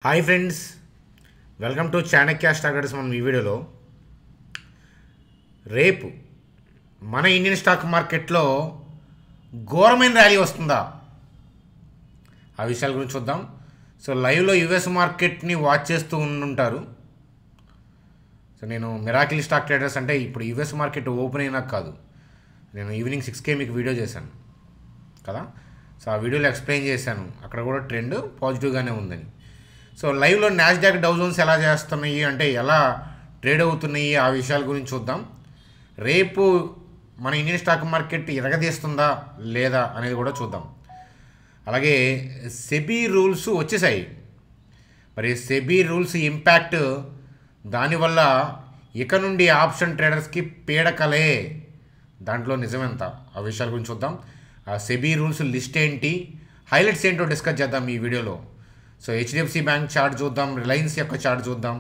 Hi friends, welcome to Chanakya stock traders. మనం ఈ వీడియోలో రేపు మన ఇండియన్ స్టాక్ మార్కెట్లో ఘోరమైన ర్యాలీ వస్తుందా ఆ విషయాల గురించి చూద్దాం. సో లైవ్లో యుఎస్ మార్కెట్ని వాచ్ చేస్తూ ఉంటారు. సో నేను మిరాకిల్ స్టాక్ ట్రేడర్స్ అంటే ఇప్పుడు యుఎస్ మార్కెట్ ఓపెన్ అయినా కాదు, నేను ఈవినింగ్ 6 మీకు వీడియో చేశాను కదా. సో ఆ వీడియోలో ఎక్స్ప్లెయిన్ చేశాను, అక్కడ కూడా ట్రెండ్ పాజిటివ్గానే ఉందని. సో లైవ్లో నాస్డాక్ డౌ జోన్స్ ఎలా చేస్తున్నాయి అంటే ఎలా ట్రేడ్ అవుతున్నాయి ఆ విషయాల గురించి చూద్దాం. రేపు మన ఇండియన్ స్టాక్ మార్కెట్ ఎరగదీస్తుందా లేదా అనేది కూడా చూద్దాం. అలాగే సెబీ రూల్స్ వచ్చేసాయి, మరి సెబీ రూల్స్ ఇంపాక్ట్ దానివల్ల ఇక నుండి ఆప్షన్ ట్రేడర్స్కి పీడకలే, దాంట్లో నిజమెంత ఆ విషయాల గురించి చూద్దాం. ఆ సెబీ రూల్స్ లిస్ట్ ఏంటి, హైలైట్స్ ఏంటో డిస్కస్ చేద్దాం ఈ వీడియోలో. సో హెచ్డిఎఫ్సి బ్యాంక్ చార్ట్ చూద్దాం, రిలయన్స్ యొక్క చార్ట్ చూద్దాం.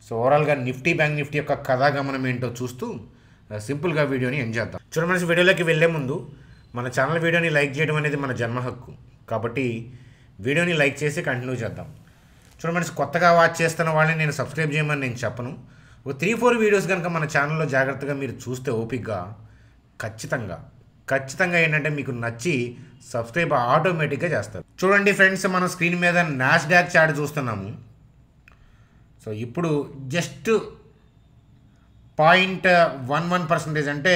సో ఓవరాల్గా నిఫ్టీ బ్యాంక్ నిఫ్టీ యొక్క కథాగమనం ఏంటో చూస్తూ సింపుల్గా వీడియోని ఎంజాయ్ చేద్దాం. చూడమనిషి వీడియోలోకి వెళ్ళే ముందు మన ఛానల్ వీడియోని లైక్ చేయడం అనేది మన జన్మ హక్కు, కాబట్టి వీడియోని లైక్ చేసి కంటిన్యూ చేద్దాం. చూడమనిషి కొత్తగా వాచ్ చేస్తున్న వాళ్ళని నేను సబ్స్క్రైబ్ చేయమని నేను చెప్పను. ఒక 3-4 వీడియోస్ కనుక మన ఛానల్లో జాగ్రత్తగా మీరు చూస్తే ఓపిక్గా ఖచ్చితంగా ఏంటంటే మీకు నచ్చి సబ్స్క్రైబ్ ఆటోమేటిక్గా చేస్తారు. చూడండి ఫ్రెండ్స్, మనం స్క్రీన్ మీద నాస్డాక్ చార్ట్ చూస్తున్నాము. సో ఇప్పుడు జస్ట్ 0.11% అంటే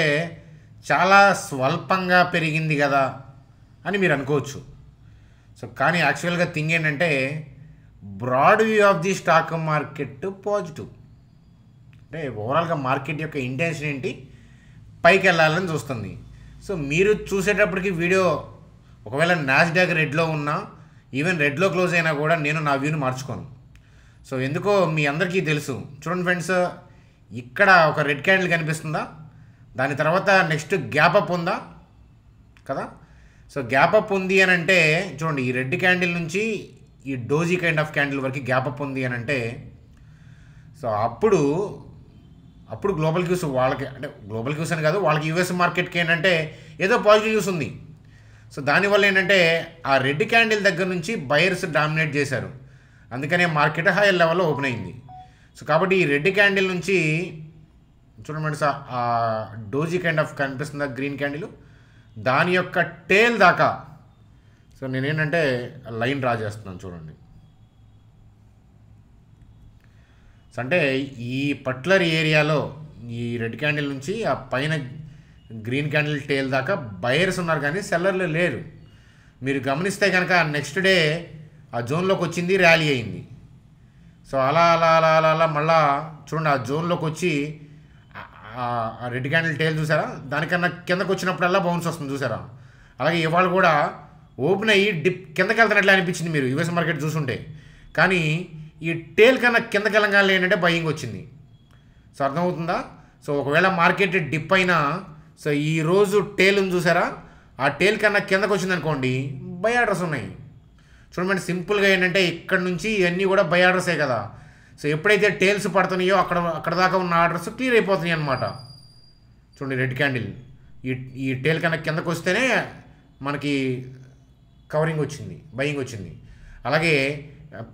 చాలా స్వల్పంగా పెరిగింది కదా అని మీరు అనుకోవచ్చు. సో కానీ యాక్చువల్గా థింగ్ ఏంటంటే broad view of the stock market positive, అంటే ఓవరాల్గా మార్కెట్ యొక్క ఇంటెన్షన్ ఏంటి, పైకి వెళ్ళాలని చూస్తుంది. సో మీరు చూసేటప్పటికి వీడియో ఒకవేళ నాస్డాక్ రెడ్లో ఉన్నా, ఈవెన్ రెడ్లో క్లోజ్ అయినా కూడా నేను నా వ్యూని మార్చుకోను. సో ఎందుకో మీ అందరికీ తెలుసు. చూడండి ఫ్రెండ్స్, ఇక్కడ ఒక రెడ్ క్యాండిల్ కనిపిస్తుందా, దాని తర్వాత నెక్స్ట్ గ్యాప్ అప్ ఉందా కదా. సో గ్యాప్ అప్ ఉంది అని అంటే చూడండి, ఈ రెడ్ క్యాండిల్ నుంచి ఈ డోజీ కైండ్ ఆఫ్ క్యాండిల్ వరకు గ్యాప్ అప్ ఉంది అని అంటే, సో అప్పుడు గ్లోబల్ క్యూస్ వాళ్ళకి, అంటే గ్లోబల్ క్యూస్ అని కాదు, వాళ్ళకి యూఎస్ మార్కెట్కి ఏంటంటే ఏదో పాజిటివ్ న్యూస్ ఉంది. సో దానివల్ల ఏంటంటే ఆ రెడ్ క్యాండిల్ దగ్గర నుంచి బయర్స్ డామినేట్ చేశారు, అందుకనే మార్కెట్ హై లెవెల్లో ఓపెన్ అయింది. సో కాబట్టి ఈ రెడ్ క్యాండిల్ నుంచి చూడండి సార్, ఆ డోజీ కైండ్ ఆఫ్ కనిపిస్తుందా గ్రీన్ క్యాండిల్, దాని యొక్క టేల్ దాకా. సో నేనేంటంటే లైన్ డ్రా చేస్తున్నాను చూడండి. అంటే ఈ పర్టికులర్ ఏరియాలో ఈ రెడ్ క్యాండిల్ నుంచి ఆ పైన గ్రీన్ క్యాండిల్ టేల్ దాకా బయర్స్ ఉన్నారు కానీ సెల్లర్లు లేరు. మీరు గమనిస్తే కనుక నెక్స్ట్ డే ఆ జోన్లోకి వచ్చింది, ర్యాలీ అయింది. సో అలా అలా అలా అలా అలా మళ్ళా చూడండి ఆ జోన్లోకి వచ్చి ఆ రెడ్ క్యాండిల్ టేల్ చూసారా, దానికన్నా కిందకు వచ్చినప్పుడల్లా బౌన్స్ వస్తుంది చూసారా. అలాగే ఇవాళ కూడా ఓపెన్ అయ్యి డిప్ కిందకి వెళ్తున్నట్లు అనిపించింది మీరు యూఎస్ మార్కెట్ చూసుంటే, కానీ ఈ టేల్ కన్నా కిందకి వెళ్ళగానే ఏంటంటే బయింగ్ వచ్చింది. సో అర్థమవుతుందా. సో ఒకవేళ మార్కెట్ డిప్ అయినా, సో ఈరోజు టేల్ ఉంది చూసారా, ఆ టేల్ కన్నా కిందకు వచ్చింది అనుకోండి, బై ఆర్డర్స్ ఉన్నాయి. చూడండి సింపుల్గా ఏంటంటే ఇక్కడ నుంచి ఇవన్నీ కూడా బై ఆర్డర్సే కదా. సో ఎప్పుడైతే టేల్స్ పడుతున్నాయో అక్కడ దాకా ఉన్న ఆర్డర్స్ క్లియర్ అయిపోతున్నాయి అన్నమాట. చూడండి రెడ్ క్యాండిల్ ఈ టేల్ కన్నా కిందకు వస్తేనే మనకి కవరింగ్ వచ్చింది, బయింగ్ వచ్చింది. అలాగే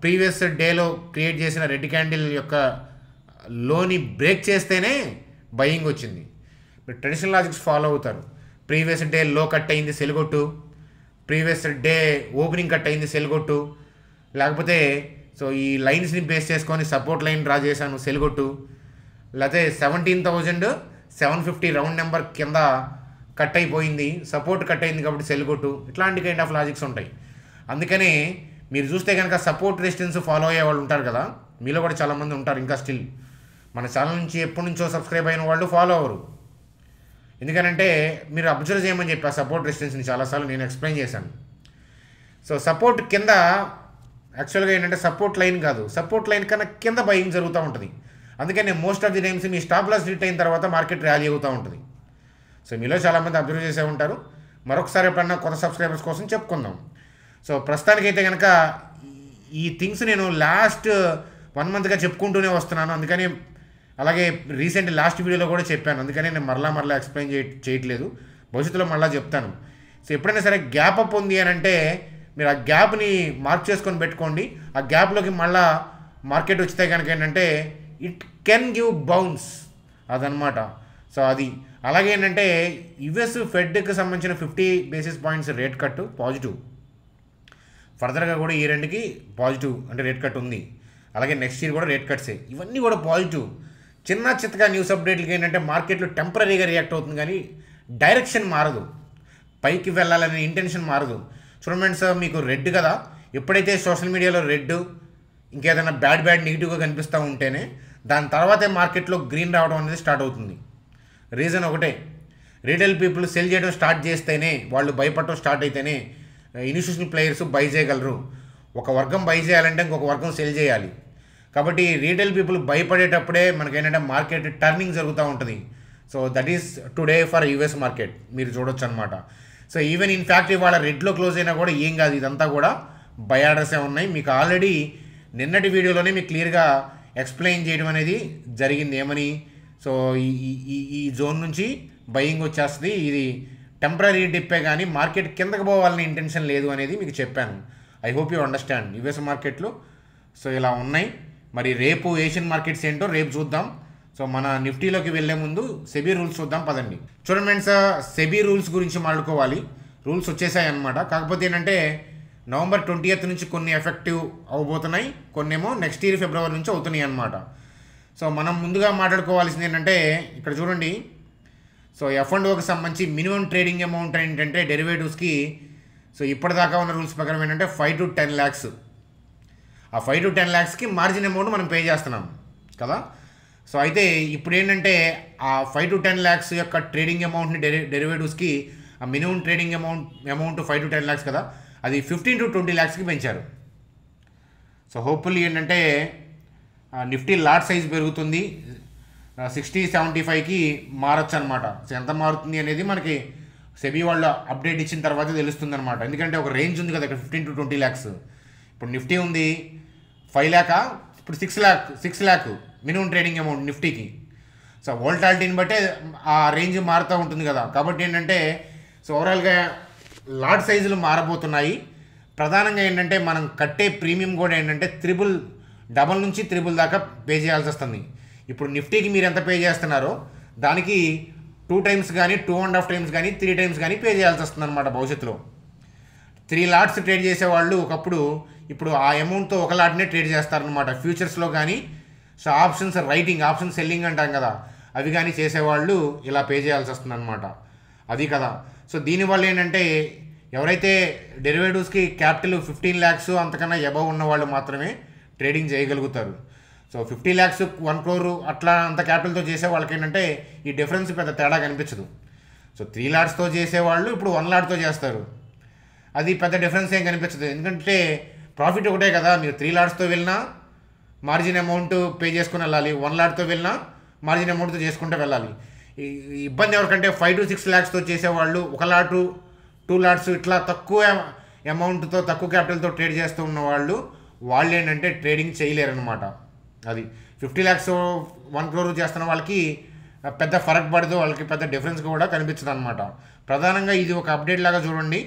ప్రీవియస్ డేలో క్రియేట్ చేసిన రెడ్ క్యాండిల్ యొక్క లోని బ్రేక్ చేస్తేనే బయింగ్ వచ్చింది. మీరు ట్రెడిషనల్ లాజిక్స్ ఫాలో అవుతారు. ప్రీవియస్ డే లో కట్ అయింది సెల్ కొట్టు, ప్రీవియస్ డే ఓపెనింగ్ కట్ అయింది సెల్ కొట్టు, లేకపోతే సో ఈ లైన్స్ని బేస్ చేసుకొని సపోర్ట్ లైన్ డ్రా చేశాను సెల్ కొట్టు, లేకపోతే 17,750 రౌండ్ నెంబర్ కింద కట్ అయిపోయింది, సపోర్ట్ కట్ అయింది కాబట్టి సెల్ కొట్టు. ఇట్లాంటి కైండ్ ఆఫ్ లాజిక్స్ ఉంటాయి. అందుకనే మీరు చూస్తే కనుక సపోర్ట్ రెసిస్టెన్స్ ఫాలో అయ్యే వాళ్ళు ఉంటారు కదా, మీలో కూడా చాలామంది ఉంటారు ఇంకా స్టిల్. మన ఛానల్ నుంచి ఎప్పటి నుంచో సబ్స్క్రైబ్ అయిన వాళ్ళు ఫాలో అవ్వరు. ఎందుకనంటే మీరు అబ్జర్వ్ చేయమని చెప్పి ఆ సపోర్ట్ రెసిస్టెన్స్ని చాలాసార్లు నేను ఎక్స్ప్లెయిన్ చేశాను. సో సపోర్ట్ కింద యాక్చువల్గా ఏంటంటే సపోర్ట్ లైన్ కాదు, సపోర్ట్ లైన్ కన్నా కింద బయింగ్ జరుగుతూ ఉంటుంది. అందుకని మోస్ట్ ఆఫ్ ది టైమ్స్ మీ స్టాప్ లాస్ హిట్ అయిన తర్వాత మార్కెట్ ర్యాలీ అవుతూ ఉంటుంది. సో మీలో చాలామంది అబ్జర్వ్ చేసే ఉంటారు. మరొకసారి ఎప్పుడన్నా కొత్త సబ్స్క్రైబర్స్ కోసం చెప్పుకుందాం. సో ప్రస్తుతానికైతే కనుక ఈ థింగ్స్ నేను లాస్ట్ 1 మంత్గా చెప్పుకుంటూనే వస్తున్నాను. అందుకని అలాగే రీసెంట్ లాస్ట్ వీడియోలో కూడా చెప్పాను, అందుకని నేను మరలా ఎక్స్ప్లెయిన్ చేయట్లేదు, భవిష్యత్తులో మళ్ళీ చెప్తాను. సో ఎప్పుడైనా సరే గ్యాప్ అప్ ఉంది అని అంటే మీరు ఆ గ్యాప్ని మార్క్ చేసుకొని పెట్టుకోండి. ఆ గ్యాప్లోకి మళ్ళా మార్కెట్ వచ్చితే కనుక ఏంటంటే ఇట్ కెన్ గివ్ బౌన్స్ అదనమాట. సో అది అలాగే ఏంటంటే యుఎస్ ఫెడ్కి సంబంధించిన 50 basis points rate cut positive, ఫర్దర్గా కూడా ఈ రెండుకి పాజిటివ్ అంటే రేట్ కట్ ఉంది. అలాగే నెక్స్ట్ ఇయర్ కూడా రేట్ కట్సే, ఇవన్నీ కూడా పాజిటివ్. చిన్న చిత్తగా న్యూస్ అప్డేట్లకి ఏంటంటే మార్కెట్లో టెంపరీగా రియాక్ట్ అవుతుంది కానీ డైరెక్షన్ మారదు, పైకి వెళ్ళాలనే ఇంటెన్షన్ మారదు. చూడండి సార్, మీకు రెడ్ కదా, ఎప్పుడైతే సోషల్ మీడియాలో రెడ్ ఇంకేదైనా బ్యాడ్ నెగిటివ్గా కనిపిస్తూ ఉంటేనే దాని తర్వాతే మార్కెట్లో గ్రీన్ రావడం అనేది స్టార్ట్ అవుతుంది. రీజన్ ఒకటే, రీటైల్ పీపుల్ సెల్ చేయడం స్టార్ట్ చేస్తేనే, వాళ్ళు భయపడటం స్టార్ట్ అయితేనే ఇన్స్టిట్యూషనల్ ప్లేయర్స్ బై చేయగలరు. ఒక వర్గం బై చేయాలంటే ఇంకొక వర్గం సెల్ చేయాలి. కాబట్టి రీటైల్ పీపుల్ భయపడేటప్పుడే మనకేంటంటే మార్కెట్ టర్నింగ్ జరుగుతూ ఉంటుంది. So that is today for US market మీరు చూడొచ్చు అనమాట. సో ఈవెన్ ఇన్ఫ్యాక్ట్ ఇవాళ రెడ్లో క్లోజ్ అయినా కూడా ఏం కాదు, ఇదంతా కూడా బై ఆర్డర్సే ఉన్నాయి. మీకు ఆల్రెడీ నిన్నటి వీడియోలోనే మీకు క్లియర్గా ఎక్స్ప్లెయిన్ చేయడం అనేది జరిగింది ఏమని. సో ఈ జోన్ నుంచి బయింగ్ వచ్చేస్తుంది, ఇది టెంపరీ డిప్పే కానీ మార్కెట్ కిందకి పోవాలని ఇంటెన్షన్ లేదు అనేది మీకు చెప్పాను. I hope you understand. US మార్కెట్లు సో ఇలా ఉన్నాయి. మరి రేపు ఏషియన్ మార్కెట్స్ ఏంటో రేపు చూద్దాం. సో మన నిఫ్టీలోకి వెళ్ళే ముందు సెబీ రూల్స్ చూద్దాం పదండి. చూడండి ఫ్రెండ్స్, సెబీ రూల్స్ గురించి మాట్లాడుకోవాలి. రూల్స్ వచ్చేసాయి అన్నమాట. కాకపోతే ఏంటంటే November 20th నుంచి కొన్ని ఎఫెక్టివ్ అవబోతున్నాయి, కొన్ని ఏమో నెక్స్ట్ ఇయర్ ఫిబ్రవరి నుంచి అవుతున్నాయి అన్నమాట. సో మనం ముందుగా మాట్లాడుకోవాల్సింది ఏంటంటే ఇక్కడ చూడండి. సో F&Oకి సంబంధించి మినిమం ట్రేడింగ్ అమౌంట్ ఏంటంటే డెరివేటివ్స్కి సో ఇప్పటిదాకా ఉన్న రూల్స్ ప్రకారం ఏంటంటే 5 to 10 lakhs. ఆ 5 to 10 lakhsకి మార్జిన్ అమౌంట్ మనం పే చేస్తున్నాం కదా. సో అయితే ఇప్పుడు ఏంటంటే ఆ 5 to 10 lakhs యొక్క ట్రేడింగ్ అమౌంట్ని డెరివేటివ్స్కి ఆ minimum trading amount 5 to 10 lakhs కదా, అది 15 to 20 lakhsకి పెంచారు. సో హోప్ఫుల్లీ ఏంటంటే నిఫ్టీ లాట్ సైజ్ పెరుగుతుంది, 60-75కి మారచ్చు అనమాట. సో ఎంత మారుతుంది అనేది మనకి సెబీ వాళ్ళు అప్డేట్ ఇచ్చిన తర్వాత తెలుస్తుంది అనమాట. ఎందుకంటే ఒక రేంజ్ ఉంది కదా ఇక్కడ 15 to 20 lakhs. ఇప్పుడు నిఫ్టీ ఉంది 5 lakh, ఇప్పుడు 6 lakh మినిమం ట్రేడింగ్ అమౌంట్ నిఫ్టీకి. సో వోల్టాలిటీని బట్టే ఆ రేంజ్ మారుతూ ఉంటుంది కదా. కాబట్టి ఏంటంటే సో ఓవరాల్గా లాట్ సైజులు మారబోతున్నాయి. ప్రధానంగా ఏంటంటే మనం కట్టే ప్రీమియం కూడా ఏంటంటే డబల్ నుంచి త్రిబుల్ దాకా పే చేయాల్సి వస్తుంది. ఇప్పుడు నిఫ్టీకి మీరు ఎంత పే చేస్తున్నారో దానికి 2 times కానీ 2.5 times కానీ 3 times కానీ పే చేయాల్సి వస్తుంది అనమాట భవిష్యత్తులో. 3 lots ట్రేడ్ చేసేవాళ్ళు ఒకప్పుడు ఇప్పుడు ఆ అమౌంట్తో ఒక లాట్నే ట్రేడ్ చేస్తారనమాట ఫ్యూచర్స్లో కానీ. సో ఆప్షన్స్ సెల్లింగ్ అంటాం కదా, అవి కానీ చేసేవాళ్ళు ఇలా పే చేయాల్సి వస్తుంది అనమాట. అది కదా. సో దీనివల్ల ఏంటంటే ఎవరైతే డెరివేటివ్స్కి క్యాపిటల్ 15 lakhs అంతకన్నా అబవ్ ఉన్న వాళ్ళు మాత్రమే ట్రేడింగ్ చేయగలుగుతారు. సో 50 lakhs 1 crore అట్లా అంత క్యాపిటల్తో చేసే వాళ్ళకి ఏంటంటే ఈ డిఫరెన్స్ పెద్ద తేడా కనిపించదు. సో 3 lotsతో చేసేవాళ్ళు ఇప్పుడు 1 lotతో చేస్తారు, అది పెద్ద డిఫరెన్స్ ఏం కనిపించదు. ఎందుకంటే ప్రాఫిట్ ఒకటే కదా, మీరు 3 lotsతో వెళ్ళినా మార్జిన్ అమౌంట్ పే చేసుకుని వెళ్ళాలి, 1 lotతో వెళ్ళినా మార్జిన్ అమౌంట్తో చేసుకుంటూ వెళ్ళాలి. ఈ ఇబ్బంది ఎవరికంటే 5 to 6 lakhsతో చేసేవాళ్ళు 1 lot 2 lots ఇట్లా తక్కువ అమౌంట్తో తక్కువ క్యాపిటల్తో ట్రేడ్ చేస్తూ ఉన్న వాళ్ళు ఏంటంటే ట్రేడింగ్ చేయలేరనమాట. అది 50 lakhs 1 crore చేస్తున్న వాళ్ళకి పెద్ద ఫరక్ పడదు, వాళ్ళకి పెద్ద డిఫరెన్స్ కూడా కనిపించదు అనమాట. ప్రధానంగా ఇది ఒక అప్డేట్ లాగా చూడండి.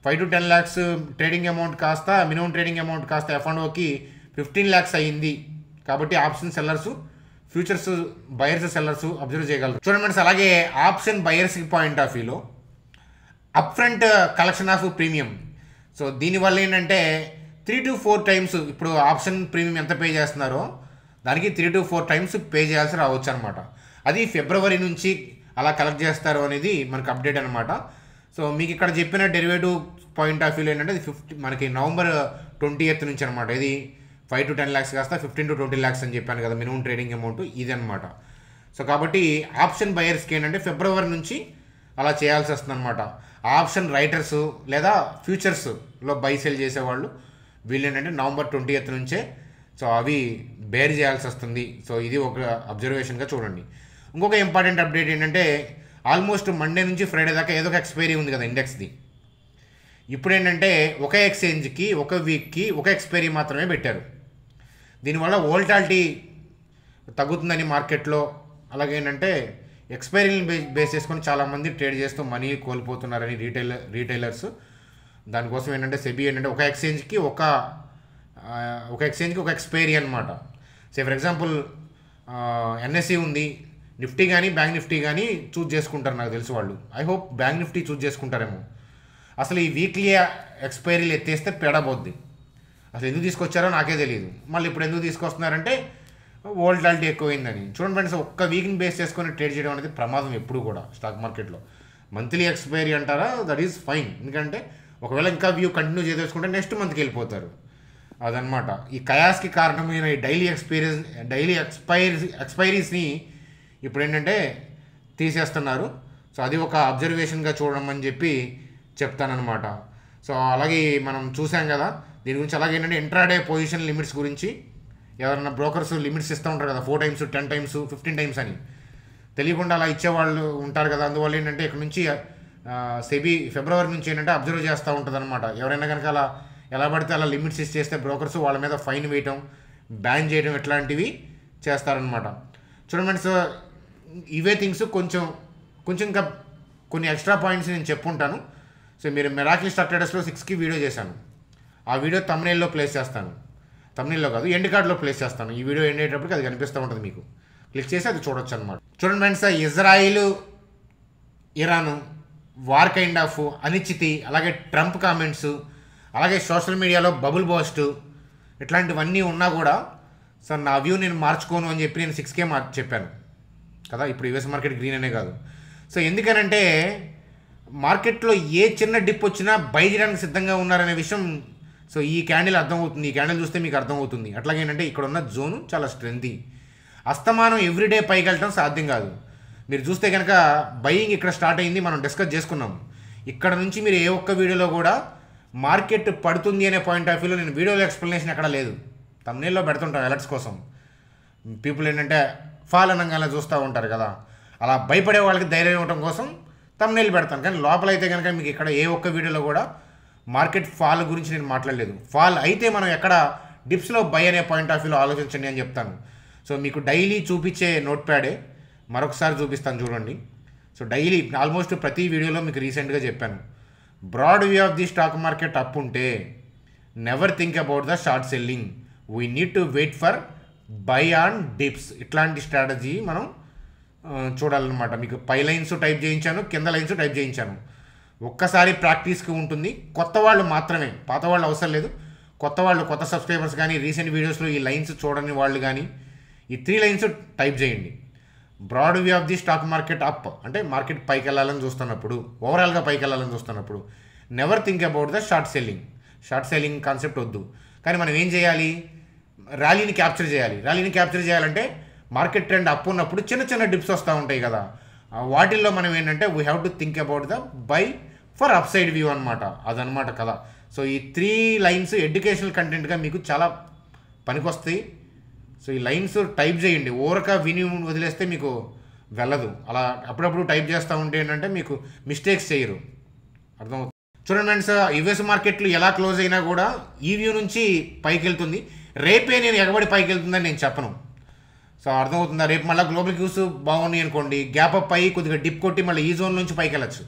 5 to 10 lakhs ట్రేడింగ్ అమౌంట్ కాస్త మినిమం ట్రేడింగ్ అమౌంట్ కాస్త F&Oకి 15 lakhs అయ్యింది. కాబట్టి option sellers, futures buyers, sellers observe చేయగలరు. చూడండి ఫ్రెండ్స్, అలాగే ఆప్షన్ బయర్స్ పాయింట్ ఆఫ్ వ్యూలో up front collection of premium. So దీనివల్ల ఏంటంటే 3 to 4 times ఇప్పుడు ఆప్షన్ ప్రీమియం ఎంత పే చేస్తున్నారో దానికి 3 to 4 times పే చేయాల్సి రావచ్చు అనమాట. అది ఫిబ్రవరి నుంచి అలా కలెక్ట్ చేస్తారు అనేది మనకు అప్డేట్ అనమాట. సో మీకు ఇక్కడ చెప్పిన డెరివేటివ్ పాయింట్ ఆఫ్ వ్యూలో ఏంటంటే అది మనకి November 20th నుంచి అనమాట. ఇది 5 to 10 lakhs కాస్త 15 to 20 lakhs అని చెప్పాను కదా మినిమం ట్రేడింగ్ అమౌంట్, ఇది అనమాట. సో కాబట్టి ఆప్షన్ బయర్స్కి ఏంటంటే ఫిబ్రవరి నుంచి అలా చేయాల్సి వస్తుంది అనమాట. ఆప్షన్ రైటర్స్ లేదా ఫ్యూచర్స్లో బై సెల్ చేసేవాళ్ళు వీళ్ళు ఏంటంటే November 20th నుంచే సో అవి బేర్ చేయాల్సి వస్తుంది. సో ఇది ఒక అబ్జర్వేషన్గా చూడండి. ఇంకొక ఇంపార్టెంట్ అప్డేట్ ఏంటంటే ఆల్మోస్ట్ మండే నుంచి ఫ్రైడే దాకా ఏదో ఒక ఎక్స్పైరీ ఉంది కదా ఇండెక్స్ది. ఇప్పుడు ఏంటంటే ఒక ఎక్స్చేంజ్కి ఒక వీక్కి ఒక ఎక్స్పైరీ మాత్రమే పెట్టారు. దీనివల్ల వోల్టాలిటీ తగ్గుతుందని మార్కెట్లో, అలాగే ఏంటంటే ఎక్స్పైరీని బేస్ చేసుకొని చాలామంది ట్రేడ్ చేస్తూ మనీ కోల్పోతున్నారని రీటైలర్స్ దానికోసం ఏంటంటే సెబీ ఏంటంటే ఒక ఎక్స్చేంజ్కి ఒక ఎక్స్పైరీ అనమాట. ఫర్ ఎగ్జాంపుల్ ఎన్ఎస్సి ఉంది, నిఫ్టీ కానీ బ్యాంక్ నిఫ్టీ కానీ చూజ్ చేసుకుంటారు నాకు తెలిసి వాళ్ళు. I hope bank Nifty choose చేసుకుంటారేమో. అసలు ఈ వీక్లీ ఎక్స్పైరీలు ఎత్తేస్తే పేడబోద్ది. అసలు ఎందుకు తీసుకొచ్చారో నాకే తెలియదు. మళ్ళీ ఇప్పుడు ఎందుకు తీసుకొస్తున్నారంటే వోల్టాలిటీ ఎక్కువైందని. చూడండి ఫ్రెండ్స్, ఒక్క వీక్ని బేస్ చేసుకొని ట్రేడ్ చేయడం అనేది ప్రమాదం ఎప్పుడు కూడా స్టాక్ మార్కెట్లో. మంత్లీ ఎక్స్పైరీ అంటారా, దట్ ఈజ్ ఫైన్. ఎందుకంటే ఒకవేళ ఇంకా వ్యూ కంటిన్యూ చేసేసుకుంటే నెక్స్ట్ మంత్కి వెళ్ళిపోతారు. అదనమాట ఈ కయాస్కి కారణమైన ఈ డైలీ ఎక్స్పైరీస్ని ఇప్పుడు ఏంటంటే తీసేస్తున్నారు. సో అది ఒక అబ్జర్వేషన్గా చూడడం అని చెప్పి చెప్తానమాట. సో అలాగే మనం చూసాం కదా దీని గురించి. అలాగే ఏంటంటే ఇంట్రాడే పొజిషన్ లిమిట్స్ గురించి ఎవరైనా బ్రోకర్స్ లిమిట్స్ ఇస్తూ ఉంటారు కదా, 4 times 10 times 15 times అని. తెలియకుండా అలా ఇచ్చేవాళ్ళు ఉంటారు కదా. అందువల్ల ఏంటంటే ఇక్కడ నుంచి సెబీ ఫిబ్రవరి నుంచి ఏంటంటే అబ్జర్వ్ చేస్తూ ఉంటుంది అనమాట. ఎవరైనా కనుక అలా ఎలా పడితే అలా లిమిట్స్ చేస్తే బ్రోకర్స్ వాళ్ళ మీద ఫైన్ వేయటం, బ్యాన్ చేయడం ఇట్లాంటివి చేస్తారనమాట. చూడండి ఫ్రెండ్స్, ఇవే థింగ్స్ కొంచెం ఇంకా కొన్ని ఎక్స్ట్రా పాయింట్స్ నేను చెప్పుంటాను. సో మీరు మిరాకిల్ స్టాక్ ట్రేడర్స్లో 6కి వీడియో చేశాను. ఆ వీడియో తమ్నెయిల్లో ప్లేస్ చేస్తాను. తమ్నెయిల్లో కాదు, ఎండ్ కార్డ్లో ప్లేస్ చేస్తాను. ఈ వీడియో ఎండ్ అయ్యేటప్పటికి అది కనిపిస్తూ ఉంటుంది, మీకు క్లిక్ చేసి అది చూడొచ్చు అనమాట. చూడండి friends, Israel Iran war kind of అనిశ్చితి, అలాగే ట్రంప్ కామెంట్స్, అలాగే సోషల్ మీడియాలో బబుల్ బోస్ట్ ఇట్లాంటివన్నీ ఉన్నా కూడా సో నా వ్యూ నేను మార్చుకోను అని చెప్పి నేను 6K చెప్పాను కదా. ఇప్పుడు యూఎస్ మార్కెట్ గ్రీన్ అనే కాదు. సో ఎందుకనంటే మార్కెట్లో ఏ చిన్న డిప్ వచ్చినా బై చేయడానికి సిద్ధంగా ఉన్నారనే విషయం సో ఈ క్యాండిల్ అర్థమవుతుంది. ఈ క్యాండిల్ చూస్తే మీకు అర్థమవుతుంది. అట్లాగే ఏంటంటే ఇక్కడ ఉన్న జోను చాలా స్ట్రెంతీ. అస్తమానం ఎవ్రీడే పైకి వెళ్ళటం సాధ్యం కాదు. మీరు చూస్తే కనుక బయింగ్ ఇక్కడ స్టార్ట్ అయింది, మనం డిస్కస్ చేసుకున్నాం. ఇక్కడ నుంచి మీరు ఏ ఒక్క వీడియోలో కూడా మార్కెట్ పడుతుంది అనే పాయింట్ ఆఫ్ వ్యూలో నేను వీడియోలో ఎక్స్ప్లెనేషన్ ఎక్కడ లేదు. తమ్నెయిల్లో పెడుతుంటాను అలర్ట్స్ కోసం. పీపుల్ ఏంటంటే ఫాల్ అనగానే చూస్తూ ఉంటారు కదా, అలా భయపడే వాళ్ళకి ధైర్యం ఇవ్వడం కోసం తమ్నెయిల్ పెడతాను. కానీ లోపలైతే కనుక మీకు ఇక్కడ ఏ ఒక్క వీడియోలో కూడా మార్కెట్ ఫాల్ గురించి నేను మాట్లాడలేదు. ఫాల్ అయితే మనం ఎక్కడ డిప్స్లో బై అనే పాయింట్ ఆఫ్ వ్యూలో ఆలోచించండి అని చెప్తాను. సో మీకు డైలీ చూపించే నోట్ ప్యాడే మరొకసారి చూపిస్తాను చూడండి. సో డైలీ ఆల్మోస్ట్ ప్రతి వీడియోలో మీకు రీసెంట్గా చెప్పాను, broad view of the stock market up ఉంటే never think about the short selling, we need to wait for buy on dips. ఇట్లాంటి స్ట్రాటజీ మనం చూడాలన్నమాట. మీకు పై లైన్స్ టైప్ చేయించాను, కింద లైన్స్ టైప్ చేయించాను. ఒక్కసారి ప్రాక్టీస్కి ఉంటుంది. కొత్త వాళ్ళు మాత్రమే, పాత వాళ్ళు అవసరం లేదు. కొత్త సబ్స్క్రైబర్స్ కానీ రీసెంట్ వీడియోస్లో ఈ లైన్స్ చూడని వాళ్ళు కానీ ఈ 3 lines టైప్ చేయండి. Broad view of the stock market up అంటే మార్కెట్ పైకి వెళ్ళాలని చూస్తున్నప్పుడు, ఓవరాల్గా పైకి వెళ్ళాలని చూస్తున్నప్పుడు never think about the short selling concept వద్దు. కానీ మనం ఏం చేయాలి, ర్యాలీని క్యాప్చర్ చేయాలంటే మార్కెట్ ట్రెండ్ అప్ ఉన్నప్పుడు చిన్న డిప్స్ వస్తూ ఉంటాయి కదా, వాటిల్లో మనం ఏంటంటే we have to think about the by for up side view అనమాట. అదనమాట కదా. సో ఈ 3 lines ఎడ్యుకేషనల్ కంటెంట్గా మీకు చాలా పనికొస్తాయి. సో ఈ లైన్స్ టైప్ చేయండి. ఊరక విని వదిలేస్తే మీకు వెళ్ళదు. అలా అప్పుడప్పుడు టైప్ చేస్తూ ఉంటే ఏంటంటే మీకు మిస్టేక్స్ చేయరు. అర్థమవుతుంది. చూడండి ఫ్రెండ్స్, యుఎస్ మార్కెట్లు ఎలా క్లోజ్ అయినా కూడా ఈ వ్యూ నుంచి పైకి వెళ్తుంది. రేపే నేను ఎగబడి పైకి వెళ్తుందని నేను చెప్పను. సో అర్థమవుతుందా. రేపు మళ్ళీ గ్లోబల్ క్యూస్ బాగున్నాయి అనుకోండి, గ్యాప్ అప్ అయ్యి కొద్దిగా డిప్ కొట్టి మళ్ళీ ఈ జోన్ నుంచి పైకి వెళ్ళచ్చు.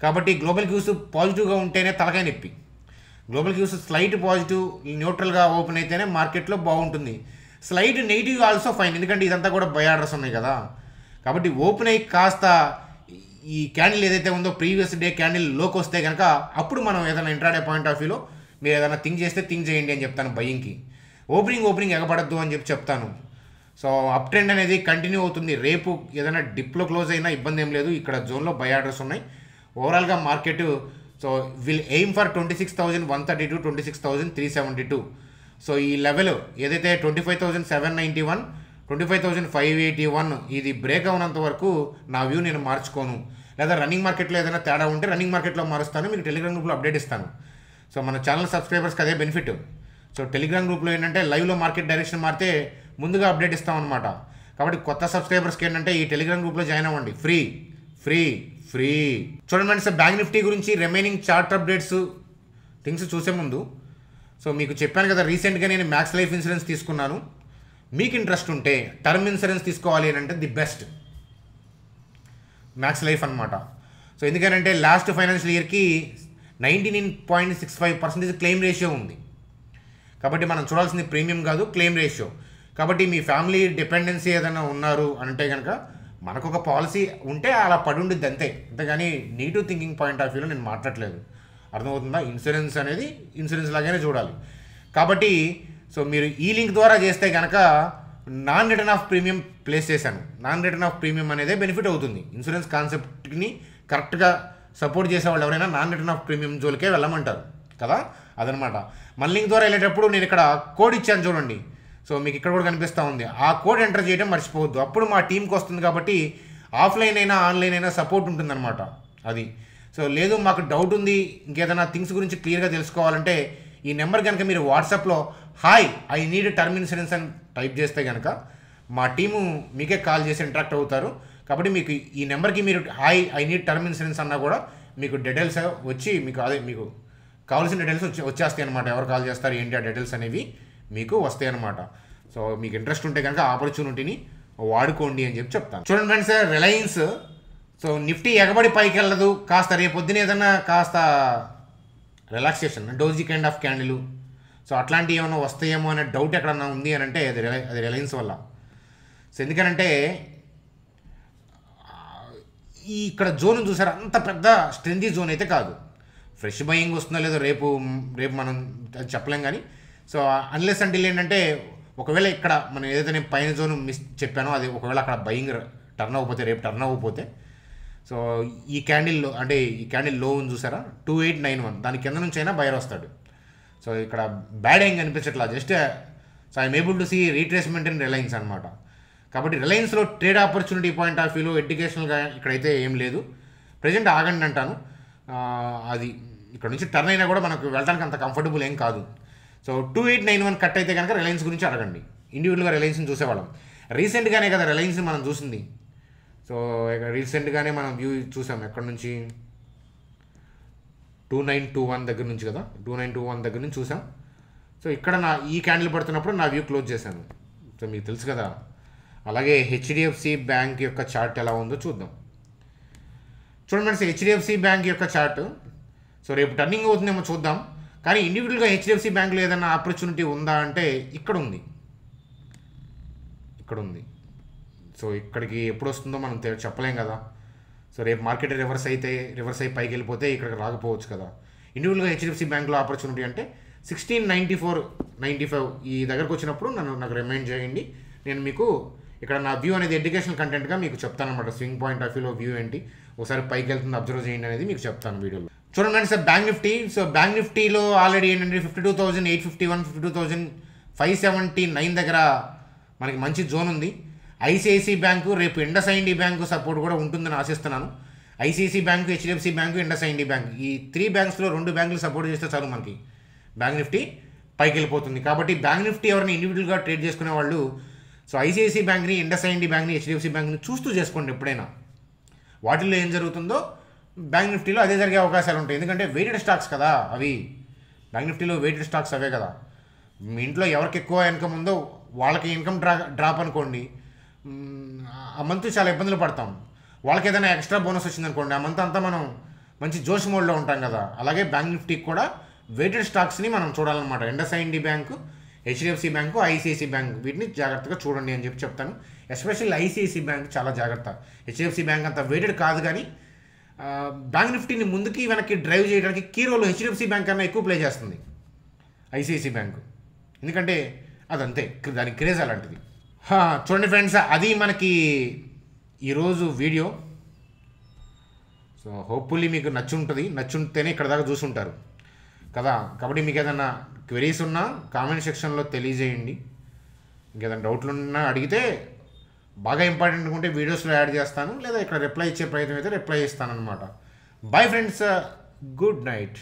కాబట్టి గ్లోబల్ క్యూస్ పాజిటివ్గా ఉంటేనే తలకాయ నొప్పి. గ్లోబల్ క్యూస్ స్లైట్ పాజిటివ్ న్యూట్రల్గా ఓపెన్ అయితేనే మార్కెట్లో బాగుంటుంది. స్లైట్ నెగిటివ్ ఆల్సో ఫైన్, ఎందుకంటే ఇదంతా కూడా బై ఆర్డర్స్ ఉన్నాయి కదా. కాబట్టి ఓపెన్ అయ్యి కాస్త ఈ క్యాండిల్ ఏదైతే ఉందో ప్రీవియస్ డే క్యాండిల్ లోకి వస్తే కనుక అప్పుడు మనం ఏదైనా ఇంట్రాడే పాయింట్ ఆఫ్ వ్యూలో మీరు ఏదైనా థింక్ చేస్తే థింక్ చేయండి అని చెప్తాను. బయింగ్కి ఓపెనింగ్ ఎగబడద్దు అని చెప్తాను. సో అప్ ట్రెండ్ అనేది కంటిన్యూ అవుతుంది. రేపు ఏదైనా డిప్లో క్లోజ్ అయినా ఇబ్బంది ఏం లేదు. ఇక్కడ జోన్లో బై ఆర్డర్స్ ఉన్నాయి. ఓవరాల్గా market so will aim for 26,132 26,372. So ఈ లెవెల్ ఏదైతే 25,791 25,581 ఇది బ్రేక్ అవునంత వరకు నా వ్యూ నేను మార్చుకోను. లేదా రన్నింగ్ మార్కెట్లో ఏదైనా తేడా ఉంటే రన్నింగ్ మార్కెట్లో మారుస్తాను. మీకు టెలిగ్రామ్ గ్రూప్లో అప్డేట్ ఇస్తాను. సో మన ఛానల్ సబ్స్క్రైబర్స్కి అదే బెనిఫిట్. సో టెలిగ్రామ్ గ్రూప్లో ఏంటంటే లైవ్లో మార్కెట్ డైరెక్షన్ మారితే ముందుగా అప్డేట్ ఇస్తాం అనమాట. కాబట్టి కొత్త సబ్స్క్రైబర్స్కి ఏంటంటే ఈ టెలిగ్రామ్ గ్రూప్లో జాయిన్ అవ్వండి. ఫ్రీ. చూడండి ఫ్రెండ్స్, బ్యాంక్ నిఫ్టీ గురించి రిమైనింగ్ చార్ట్ అప్డేట్స్ థింగ్స్ చూసే ముందు సో మీకు చెప్పాను కదా, రీసెంట్గా నేను మ్యాక్స్ లైఫ్ ఇన్సూరెన్స్ తీసుకున్నాను. మీకు ఇంట్రెస్ట్ ఉంటే టర్మ్ ఇన్సూరెన్స్ తీసుకోవాలి అని అంటే ది బెస్ట్ మ్యాక్స్ లైఫ్ అనమాట. సో ఎందుకనంటే లాస్ట్ ఫైనాన్షియల్ ఇయర్కి 99.65% క్లెయిమ్ రేషియో ఉంది. కాబట్టి మనం చూడాల్సింది ప్రీమియం కాదు, క్లెయిమ్ రేషియో. కాబట్టి మీ ఫ్యామిలీ డిపెండెన్సీ ఏదైనా ఉన్నారు అంటే కనుక మనకు ఒక పాలసీ ఉంటే అలా పడి ఉండిద్ది అంతే. అంతేగాని నెగిటివ్ థింకింగ్ పాయింట్ ఆఫ్ వ్యూలో నేను మాట్లాడలేదు. అర్థమవుతుందా? ఇన్సూరెన్స్ అనేది ఇన్సూరెన్స్ లాగానే చూడాలి. కాబట్టి సో మీరు ఈ లింక్ ద్వారా చేస్తే కనుక non return of premium place చేశాను. నాన్ రిటర్న్ ఆఫ్ ప్రీమియం అనేదే బెనిఫిట్ అవుతుంది. ఇన్సూరెన్స్ కాన్సెప్ట్ని కరెక్ట్గా సపోర్ట్ చేసేవాళ్ళు ఎవరైనా నాన్ రిటర్న్ ఆఫ్ ప్రీమియం జోలికే వెళ్ళమంటారు కదా, అదనమాట. మన లింక్ ద్వారా వెళ్ళేటప్పుడు నేను ఇక్కడ కోడ్ ఇచ్చాను చూడండి. సో మీకు ఇక్కడ కూడా కనిపిస్తూ ఉంది. ఆ కోడ్ ఎంటర్ చేయడం మర్చిపోవద్దు. అప్పుడు మా టీంకి వస్తుంది కాబట్టి ఆఫ్లైన్ అయినా ఆన్లైన్ అయినా సపోర్ట్ ఉంటుందన్నమాట. అది సో లేదు మాకు డౌట్ ఉంది, ఇంకేదైనా థింగ్స్ గురించి క్లియర్గా తెలుసుకోవాలంటే ఈ నెంబర్ కనుక మీరు వాట్సాప్లో hi I need term insurance అని టైప్ చేస్తే కనుక మా టీము మీకే కాల్ చేసి ఇంటరాక్ట్ అవుతారు. కాబట్టి మీకు ఈ నెంబర్కి మీరు hi I need term insurance అన్నా కూడా మీకు డీటెయిల్స్ వచ్చి మీకు అదే మీకు కావాల్సిన డీటెయిల్స్ వచ్చేస్తాయి అనమాట. ఎవరు కాల్ చేస్తారు ఏంటి ఆ డీటెయిల్స్ అనేవి మీకు వస్తాయి అనమాట. సో మీకు ఇంట్రెస్ట్ ఉంటే కనుక ఆపర్చునిటీని వాడుకోండి అని చెప్పి చెప్తాను. చూడండి ఫ్రెండ్స్, రిలయన్స్ సో నిఫ్టీ ఎగబడి పైకి వెళ్ళదు, కాస్త రేపొద్దున ఏదన్నా కాస్త relaxation doji kind of candle so అట్లాంటివి ఏమైనా వస్తాయేమో అనే డౌట్ ఎక్కడన్నా ఉంది అని అంటే అది రిలయన్స్ వల్ల. సో ఎందుకనంటే ఈ ఇక్కడ జోన్ చూసారా, అంత పెద్ద స్ట్రెంతీ జోన్ అయితే కాదు. ఫ్రెష్ బయింగ్ వస్తుందో లేదో రేపు మనం చెప్పలేం. కానీ సో అన్లెస్ అంటిల్ ఏంటంటే ఒకవేళ ఇక్కడ మనం ఏదైతే నేను పైన జోన్ చెప్పానో అది ఒకవేళ అక్కడ బయింగ్ టర్న్ అవ్వకపోతే, రేపు టర్న్ అవ్వకపోతే సో ఈ క్యాండిల్లో అంటే ఈ క్యాండిల్ లో ఉంది చూసారా 2891 దాని కింద నుంచి అయినా బయర్ వస్తాడు. సో ఇక్కడ బ్యాడ్ ఏం కనిపించట్లా, just so I'm able to see retracement in Reliance అనమాట. కాబట్టి రిలయన్స్లో ట్రేడ్ ఆపర్చునిటీ పాయింట్ ఆఫ్ వ్యూలో ఎడ్యుకేషనల్గా ఇక్కడైతే ఏం లేదు. ప్రజెంట్ ఆగండి అంటాను. అది ఇక్కడ నుంచి టర్న్ అయినా కూడా మనకు వెళ్ళడానికి అంత కంఫర్టబుల్ ఏం కాదు. సో 2891 కట్ అయితే కనుక రిలయన్స్ గురించి అడగండి. ఇండివిజువల్గా రిలయన్స్ని చూసేవాళ్ళం. రీసెంట్గానే కదా రిలయన్స్ని మనం చూసింది. సో రీసెంట్గానే మనం వ్యూ చూసాం ఎక్కడి నుంచి 2921 దగ్గర నుంచి కదా, 2921 దగ్గర నుంచి చూసాం. సో ఇక్కడ ఈ క్యాండిల్ పడుతున్నప్పుడు నా వ్యూ క్లోజ్ చేశాను. సో మీకు తెలుసు కదా. అలాగే హెచ్డిఎఫ్సి బ్యాంక్ యొక్క చార్ట్ ఎలా ఉందో చూద్దాం. చూడండి ఫ్రెండ్స్, హెచ్డిఎఫ్సి బ్యాంక్ యొక్క చార్ట్ సో రేపు టర్నింగ్ అవుతుందేమో చూద్దాం. కానీ ఇండివిజువల్గా హెచ్డిఎఫ్సి బ్యాంక్లో ఏదైనా ఆపర్చునిటీ ఉందా అంటే ఇక్కడ ఉంది. సో ఇక్కడికి ఎప్పుడు వస్తుందో మనం చెప్పలేం కదా. సో రేపు మార్కెట్ రివర్స్ అయ్యి పైకి వెళ్ళిపోతే ఇక్కడికి రాకపోవచ్చు కదా. ఇండివిజువల్గా హెచ్డిఎఫ్సి బ్యాంక్లో ఆపర్చునిటీ అంటే 1694.95 ఈ దగ్గరకు వచ్చినప్పుడు నాకు రిమైండ్ చేయండి. నేను మీకు ఇక్కడ నా వ్యూ అనేది ఎడ్యుకేషనల్ కంటెంట్గా మీకు చెప్తాను అనమాట. స్వింగ్ పాయింట్ ఆఫ్ వ్యూలో వ్యూ ఏంటి, ఒకసారి పైకి వెళ్తుంది అబ్జర్వ్ చేయండి అనేది మీకు చెప్తాను వీడియోలో. చూడండి friends, bank Nifty. So bank నిఫ్టీలో ఆల్రెడీ ఏంటంటే 52,851 52,579 దగ్గర మనకి మంచి జోన్ ఉంది. ఐసిఐసిఐ బ్యాంకు రేపు ఇండస్ఇండ్ బ్యాంకు సపోర్ట్ కూడా ఉంటుందని ఆశిస్తున్నాను. ICICI bank, HDFC bank, IndusInd bank ఈ 3 బ్యాంక్స్లో 2 బ్యాంకులు సపోర్ట్ చేస్తే చాలు మనకి బ్యాంక్ నిఫ్టీ పైకి వెళ్ళిపోతుంది. కాబట్టి బ్యాంక్ నిఫ్టీ ఎవరైనా ఇండివిజువల్గా ట్రేడ్ చేసుకునే వాళ్ళు సో ఐసిఐసిఐ బ్యాంక్ని, ఇండస్ఇండ్ బ్యాంక్ని, హెచ్డిఎఫ్సి బ్యాంక్ని చూస్తూ చేసుకోండి. ఎప్పుడైనా వాటిల్లో ఏం జరుగుతుందో బ్యాంక్ నిఫ్టీలో అదే జరిగే అవకాశాలు ఉంటాయి. ఎందుకంటే వెయిటెడ్ స్టాక్స్ కదా అవి. బ్యాంక్ నిఫ్టీలో వెయిటెడ్ స్టాక్స్ అవే కదా. మీ ఇంట్లో ఎవరికి ఎక్కువ ఇన్కమ్ ఉందో వాళ్ళకి ఇన్కమ్ డ్రాప్ అనుకోండి, ఆ మంత్ చాలా ఇబ్బందులు పడతాం. వాళ్ళకి ఏదైనా ఎక్స్ట్రా బోనస్ వచ్చిందనుకోండి, ఆ మంత్ అంతా మనం మంచి జోష్ మోడ్లో ఉంటాం కదా. అలాగే బ్యాంక్ నిఫ్టీకి కూడా వెయిటెడ్ స్టాక్స్ని మనం చూడాలన్నమాట. IndusInd bank, HDFC bank, ICICI bank వీటిని జాగ్రత్తగా చూడండి అని చెప్పి చెప్తాను. ఎస్పెషల్లీ ఐసిఐసిఐ బ్యాంక్ చాలా జాగ్రత్త. హెచ్డిఎఫ్సి బ్యాంక్ అంత వెయిటెడ్ కాదు, కానీ బ్యాంక్ నిఫ్టీని ముందుకి వెనక్కి డ్రైవ్ చేయడానికి కీ రోల్ హెచ్డిఎఫ్సి బ్యాంక్ కన్నా ఎక్కువ ప్లే చేస్తుంది ఐసిఐసిఐ బ్యాంకు. ఎందుకంటే అదంతే, దాని క్రేజ్ అలాంటిది. చూడండి ఫ్రెండ్స్, అది మనకి ఈరోజు వీడియో. సో హోప్ఫుల్లీ మీకు నచ్చుంటేనే ఇక్కడ దాకా చూసుంటారు కదా. కాబట్టి మీకు ఏదైనా క్వెరీస్ ఉన్నా కామెంట్ సెక్షన్లో తెలియజేయండి. ఇంకేదైనా డౌట్లు ఉన్నా అడిగితే బాగా ఇంపార్టెంట్ అనుకుంటే వీడియోస్లో యాడ్ చేస్తాను, లేదా ఇక్కడ రిప్లై ఇచ్చే ప్రయత్నం అయితే రిప్లై ఇస్తాను అనమాట. Bye friends, good night.